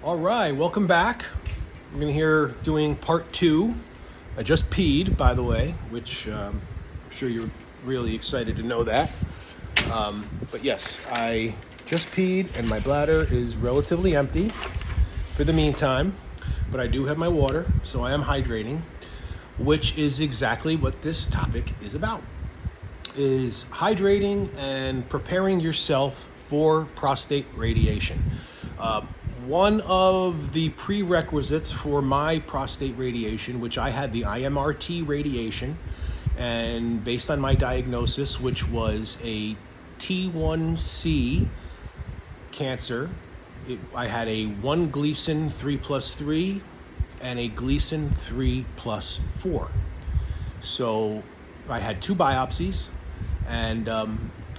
All right, welcome back. We're going to hear doing part 2. I just peed, by the way, which I'm sure you're really excited to know that. But yes, I just peed and my bladder is relatively empty for the meantime, but I do have my water, so I am hydrating, which is exactly what this topic is about, is hydrating and preparing yourself for prostate radiation. One of the prerequisites for my prostate radiation, which I had the IMRT radiation, and based on my diagnosis, which was a T1C cancer, I had a 1 Gleason 3+3 and a Gleason 3+4. So I had 2 biopsies, and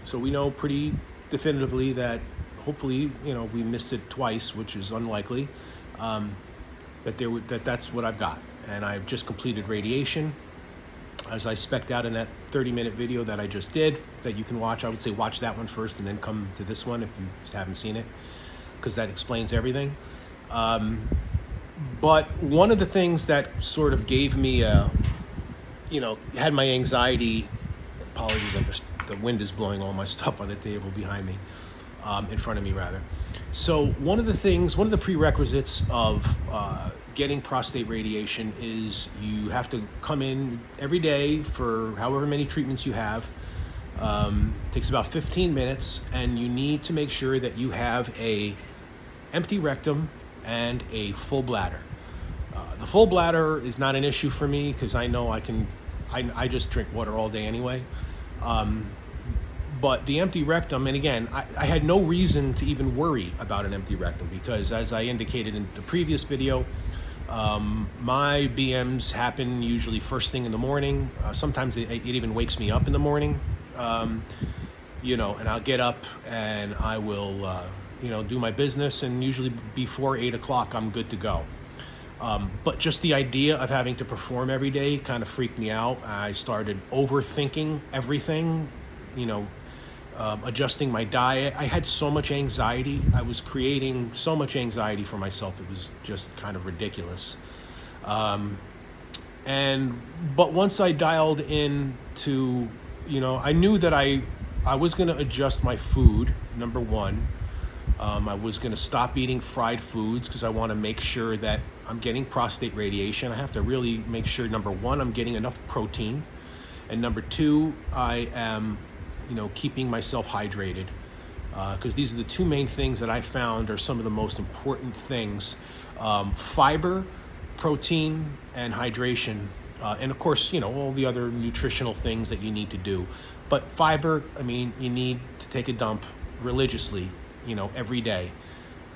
so we know pretty definitively that hopefully, we missed it twice, which is unlikely, that's what I've got. And I've just completed radiation, as I spec'd out in that 30-minute video that I just did, that you can watch. I would say watch that one first and then come to this one if you haven't seen it, because that explains everything. But one of the things that sort of gave me had my anxiety, apologies, the wind is blowing all my stuff on the table behind me. In front of me, rather. So one of the prerequisites of getting prostate radiation is you have to come in every day for however many treatments you have. Takes about 15 minutes, and you need to make sure that you have a empty rectum and a full bladder. The full bladder is not an issue for me because I know I just drink water all day anyway. But the empty rectum, and again, I had no reason to even worry about an empty rectum because, as I indicated in the previous video, my BMs happen usually first thing in the morning. Sometimes it even wakes me up in the morning, and I'll get up and I will, do my business, and usually before 8 o'clock, I'm good to go. But just the idea of having to perform every day kind of freaked me out. I started overthinking everything, adjusting my diet. I had so much anxiety. I was creating so much anxiety for myself. It was just kind of ridiculous. But once I dialed in to, I knew that I was going to adjust my food, number one. I was going to stop eating fried foods because I want to make sure that I'm getting prostate radiation. I have to really make sure, number one, I'm getting enough protein. And number two, I am keeping myself hydrated, because these are the 2 main things that I found are some of the most important things. Fiber, protein, and hydration. And of course, all the other nutritional things that you need to do. But fiber, you need to take a dump religiously, every day.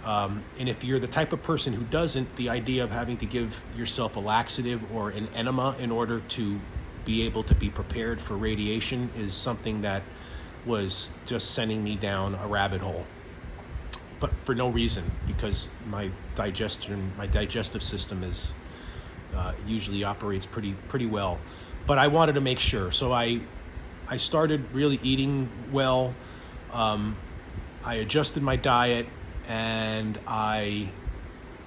And if you're the type of person who doesn't, the idea of having to give yourself a laxative or an enema in order to be able to be prepared for radiation is something that was just sending me down a rabbit hole, but for no reason, because my digestive system is usually operates pretty well. But I wanted to make sure, so I started really eating well. I adjusted my diet, and I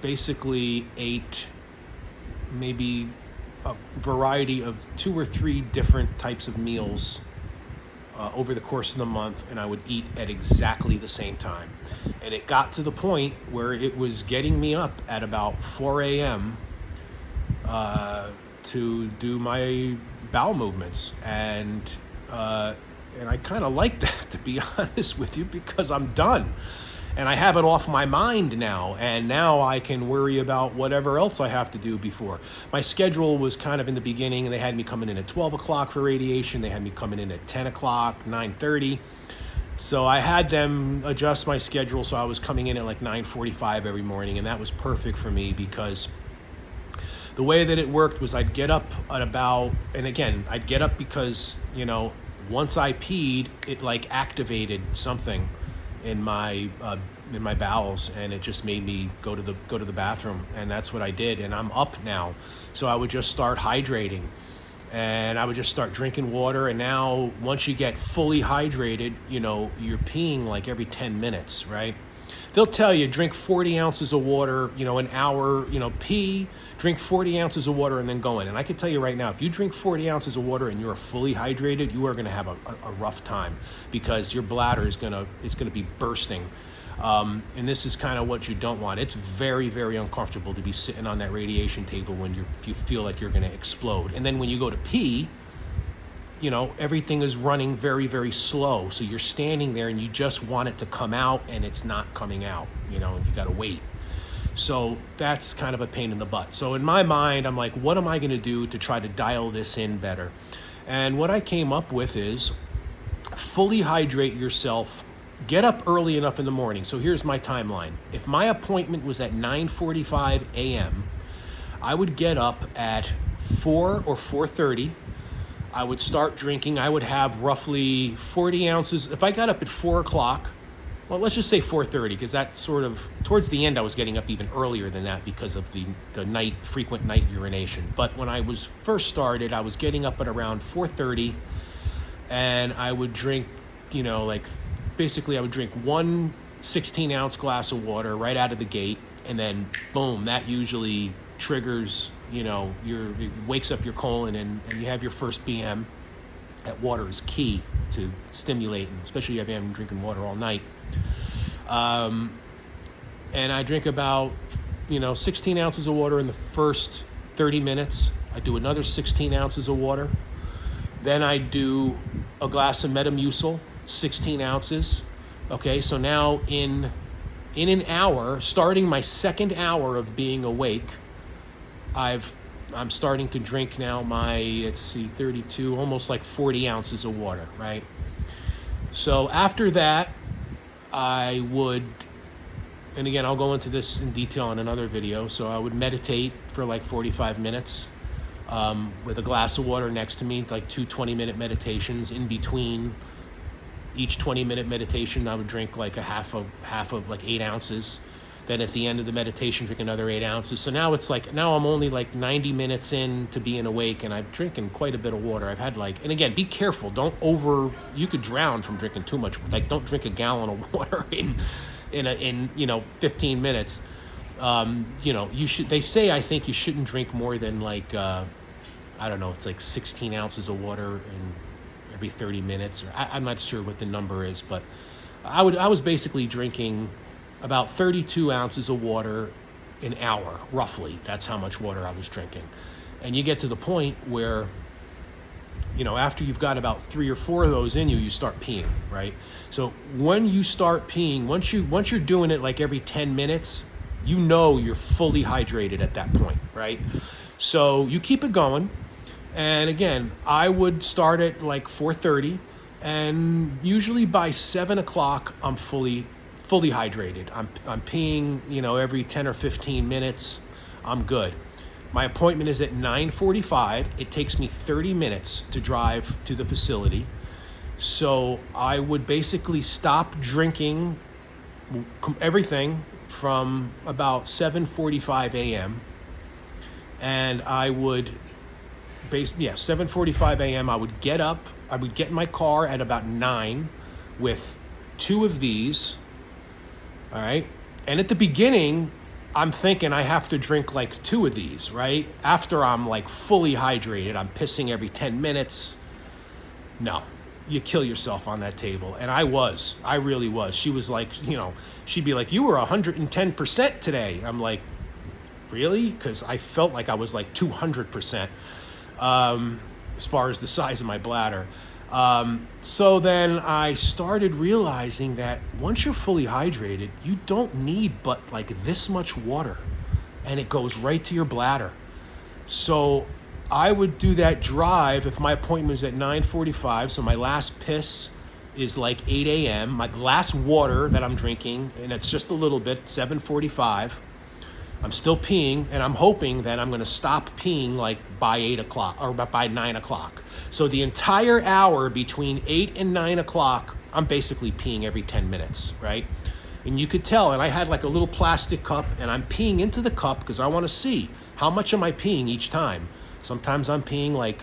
basically ate maybe a variety of 2 or 3 different types of meals over the course of the month, and I would eat at exactly the same time. And it got to the point where it was getting me up at about 4 a.m. To do my bowel movements, and I kind of like that, to be honest with you, because I'm done. And I have it off my mind now, and now I can worry about whatever else I have to do before. My schedule was kind of in the beginning, and they had me coming in at 12 o'clock for radiation. They had me coming in at 10 o'clock, 9:30. So I had them adjust my schedule, so I was coming in at like 9:45 every morning, and that was perfect for me because the way that it worked was I'd get up at I'd get up because, once I peed, it like activated something in my bowels, and it just made me go to the bathroom, and that's what I did. And I'm up now, so I would just start hydrating, and I would just start drinking water. And now, once you get fully hydrated, you're peeing like every 10 minutes, right? They'll tell you drink 40 ounces of water, an hour, pee, drink 40 ounces of water and then go in. And I can tell you right now, if you drink 40 ounces of water and you're fully hydrated, you are going to have a rough time, because your bladder is going to be bursting. And this is kind of what you don't want. It's very, very uncomfortable to be sitting on that radiation table if you feel like you're going to explode. And then when you go to pee, everything is running very, very slow. So you're standing there and you just want it to come out and it's not coming out, and you got to wait. So that's kind of a pain in the butt. So in my mind, I'm like, what am I going to do to try to dial this in better? And what I came up with is fully hydrate yourself. Get up early enough in the morning. So here's my timeline. If my appointment was at 9:45 a.m., I would get up at 4 or 4:30. I would start drinking. I would have roughly 40 ounces. If I got up at 4 o'clock, well, let's just say 4:30, because that sort of, towards the end, I was getting up even earlier than that because of the frequent night urination. But when I was first started, I was getting up at around 4:30, and I would drink, basically I would drink one 16-ounce glass of water right out of the gate, and then boom, that usually triggers, it wakes up your colon, and you have your first BM. That water is key to stimulating, especially if you haven't been drinking water all night. And I drink about, 16 ounces of water in the first 30 minutes. I do another 16 ounces of water. Then I do a glass of Metamucil, 16 ounces. Okay, so now in an hour, starting my second hour of being awake, I'm starting to drink now 32, almost like 40 ounces of water, right? So after that, I would, and again, I'll go into this in detail in another video. So I would meditate for like 45 minutes with a glass of water next to me, like 2 20-minute meditations. In between each 20-minute meditation, I would drink like half of like 8 ounces. Then at the end of the meditation, drink another 8 ounces. So now I'm only like 90 minutes in to being awake, and I'm drinking quite a bit of water. I've had and again, be careful. You could drown from drinking too much. Like, don't drink a gallon of water in 15 minutes. They say, I think you shouldn't drink more than like, I don't know, it's like 16 ounces of water in every 30 minutes. Or I'm not sure what the number is, but I was basically drinking about 32 ounces of water an hour, roughly. That's how much water I was drinking. And you get to the point where, after you've got about 3 or 4 of those in you, you start peeing, right? So when you start peeing, once you're doing it like every 10 minutes, you're fully hydrated at that point, right? So you keep it going. And again, I would start at like 4:30, and usually by 7 o'clock, I'm fully hydrated. I'm peeing, every 10 or 15 minutes. I'm good. My appointment is at 9:45. It takes me 30 minutes to drive to the facility. So I would basically stop drinking everything from about 7:45 a.m. And I would 7:45 a.m. I would get up. I would get in my car at about 9 with 2 of these. All right. And at the beginning, I'm thinking I have to drink like 2 of these, right? After I'm like fully hydrated, I'm pissing every 10 minutes. No, you kill yourself on that table. And I really was. She was like, she'd be like, you were 110% today. I'm like, really? Because I felt like I was like 200% as far as the size of my bladder. So then I started realizing that once you're fully hydrated, you don't need but like this much water, and it goes right to your bladder. So I would do that drive if my appointment was at 9:45. So my last piss is like 8 a.m. My glass of water that I'm drinking, and it's just a little bit, 7:45. I'm still peeing, and I'm hoping that I'm going to stop peeing like by 8 o'clock or by 9 o'clock. So the entire hour between 8 and 9 o'clock, I'm basically peeing every 10 minutes, right? And you could tell, and I had like a little plastic cup, and I'm peeing into the cup because I want to see how much am I peeing each time. Sometimes I'm peeing like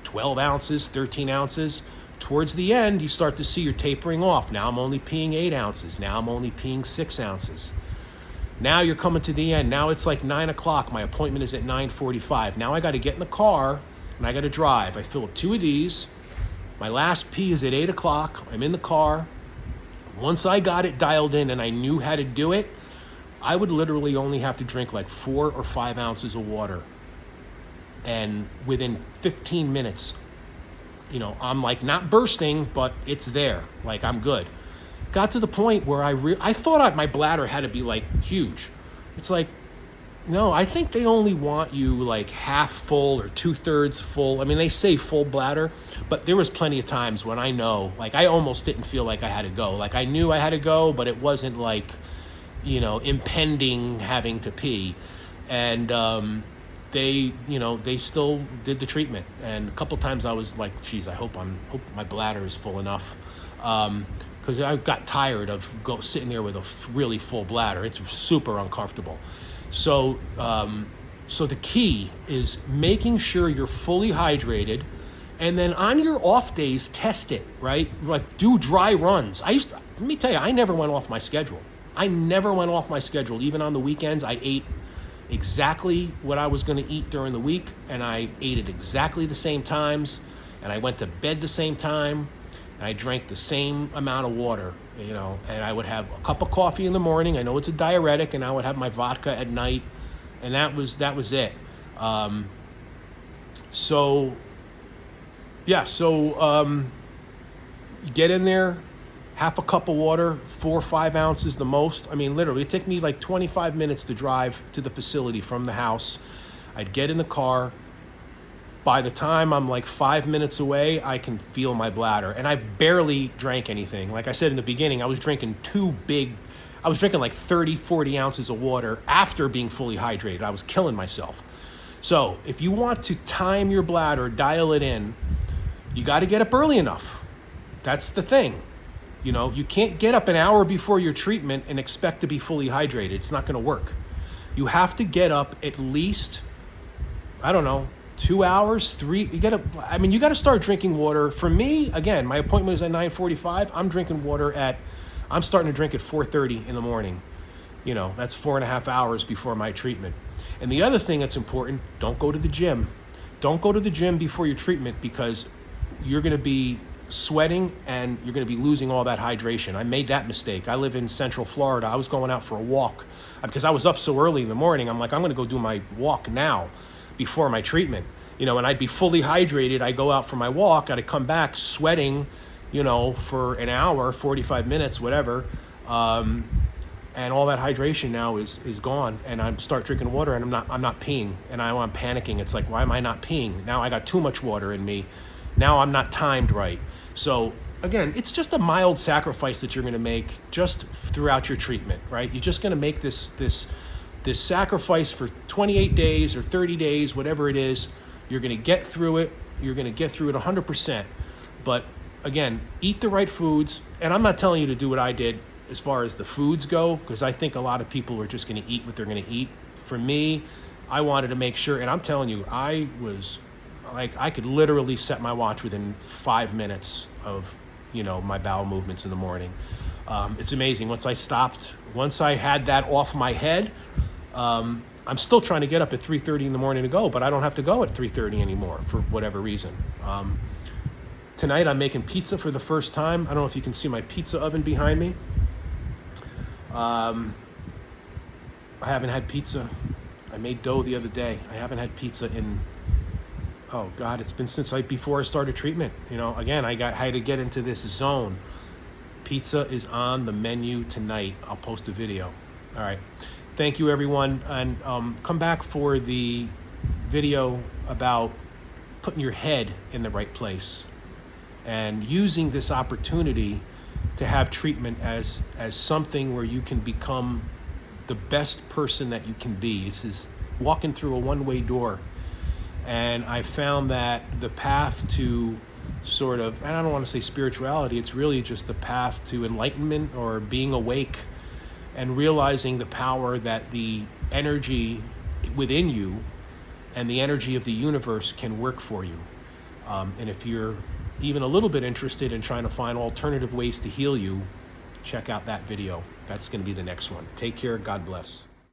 12 ounces, 13 ounces. towards the end, you start to see you're tapering off. Now I'm only peeing 8 ounces. Now I'm only peeing 6 ounces. Now you're coming to the end. Now it's like 9 o'clock. My appointment is at 9:45. Now I got to get in the car and I got to drive. I fill up 2 of these. My last pee is at 8 o'clock. I'm in the car. Once I got it dialed in and I knew how to do it, I would literally only have to drink like 4 or 5 ounces of water. And within 15 minutes, I'm like not bursting, but it's there. Like I'm good. Got to the point where I thought my bladder had to be like huge. It's like, no, I think they only want you like half full or 2/3 full. I mean, they say full bladder, but there was plenty of times when I almost didn't feel like I had to go. Like I knew I had to go, but it wasn't like, impending having to pee. And they still did the treatment. And a couple times I was like, geez, I hope my bladder is full enough. Because I got tired of sitting there with a really full bladder. It's super uncomfortable. So the key is making sure you're fully hydrated, and then on your off days, test it, right? Like do dry runs. Let me tell you, I never went off my schedule. Even on the weekends, I ate exactly what I was going to eat during the week, and I ate at exactly the same times, and I went to bed the same time. And I drank the same amount of water, and I would have a cup of coffee in the morning. I know it's a diuretic, and I would have my vodka at night, and that was it. You get in there, half a cup of water, 4 or 5 ounces the most. I mean, literally, it took me like 25 minutes to drive to the facility from the house. I'd get in the car. By the time I'm like 5 minutes away, I can feel my bladder. And I barely drank anything. Like I said in the beginning, I was drinking like 30, 40 ounces of water after being fully hydrated. I was killing myself. So if you want to time your bladder, dial it in, you got to get up early enough. That's the thing. You can't get up an hour before your treatment and expect to be fully hydrated. It's not going to work. You have to get up at least, 2 hours, 3. You got to start drinking water. For me, again, my appointment is at 9:45. I'm starting to drink at 4:30 in the morning. That's 4.5 hours before my treatment. And the other thing that's important, don't go to the gym. Don't go to the gym before your treatment, because you're going to be sweating and you're going to be losing all that hydration. I made that mistake. I live in Central Florida. I was going out for a walk because I was up so early in the morning. I'm like, I'm going to go do my walk now before my treatment, and I'd be fully hydrated. I go out for my walk, I'd come back sweating, for an hour, 45 minutes, whatever. And all that hydration now is gone. And I start drinking water and I'm not peeing. And I'm panicking. It's like, why am I not peeing? Now I got too much water in me. Now I'm not timed right. So again, it's just a mild sacrifice that you're going to make just throughout your treatment, right? You're just going to make this sacrifice for 28 days or 30 days, whatever it is. You're going to get through it. You're going to get through it 100%. But again, eat the right foods. And I'm not telling you to do what I did as far as the foods go, because I think a lot of people are just going to eat what they're going to eat. For me, I wanted to make sure, and I'm telling you, I was like, I could literally set my watch within 5 minutes of, my bowel movements in the morning. It's amazing. Once I had that off my head, I'm still trying to get up at 3:30 in the morning to go, but I don't have to go at 3:30 anymore for whatever reason. Tonight I'm making pizza for the first time. I don't know if you can see my pizza oven behind me. I haven't had pizza. I made dough the other day. I haven't had pizza in, oh God, it's been since before I started treatment. Again, I had to get into this zone. Pizza is on the menu tonight. I'll post a video. All right. Thank you, everyone. And come back for the video about putting your head in the right place and using this opportunity to have treatment as something where you can become the best person that you can be. This is walking through a one-way door. And I found that the path to sort of, and I don't want to say spirituality, it's really just the path to enlightenment or being awake and realizing the power that the energy within you and the energy of the universe can work for you. And if you're even a little bit interested in trying to find alternative ways to heal you, check out that video. That's going to be the next one. Take care. God bless.